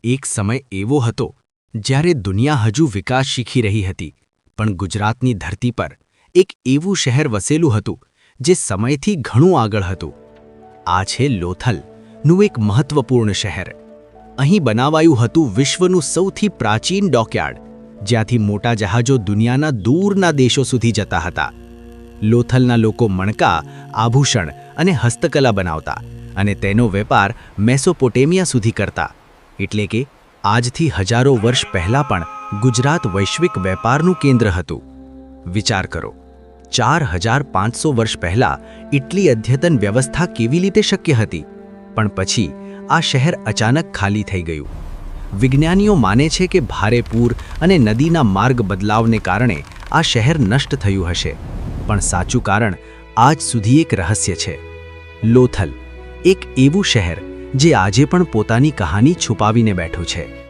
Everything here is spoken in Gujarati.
એક સમય એવો હતો જ્યારે દુનિયા હજુ વિકાસ શીખી રહી હતી, પણ ગુજરાતની ધરતી પર એક એવું શહેર વસેલું હતું જે સમયથી ઘણું આગળ હતું. આ છે લોથલનું એક મહત્વપૂર્ણ શહેર. અહીં બનાવાયું હતું વિશ્વનું સૌથી પ્રાચીન ડોકયાર્ડ, જ્યાંથી મોટા જહાજો દુનિયાના દૂરના દેશો સુધી જતા હતા. લોથલના લોકો મણકા, આભૂષણ અને હસ્તકલા બનાવતા અને તેનો વેપાર મેસોપોટેમિયા સુધી કરતા. એટલે કે આજથી હજારો વર્ષ પહેલાં પણ ગુજરાત વૈશ્વિક વેપારનું કેન્દ્ર હતું. વિચાર કરો, 4500 વર્ષ પહેલાં એટલી અદ્યતન વ્યવસ્થા કેવી રીતે શક્ય હતી? પણ પછી આ શહેર અચાનક ખાલી થઈ ગયું. વિજ્ઞાનીઓ માને છે કે ભારે પૂર અને નદીના માર્ગ બદલાવને કારણે આ શહેર નષ્ટ થયું હશે. પણ સાચું કારણ આજ સુધી એક રહસ્ય છે. લોથલ, એક એવું શહેર જે આજે પણ પોતાની કહાની છુપાવીને બેઠું છે.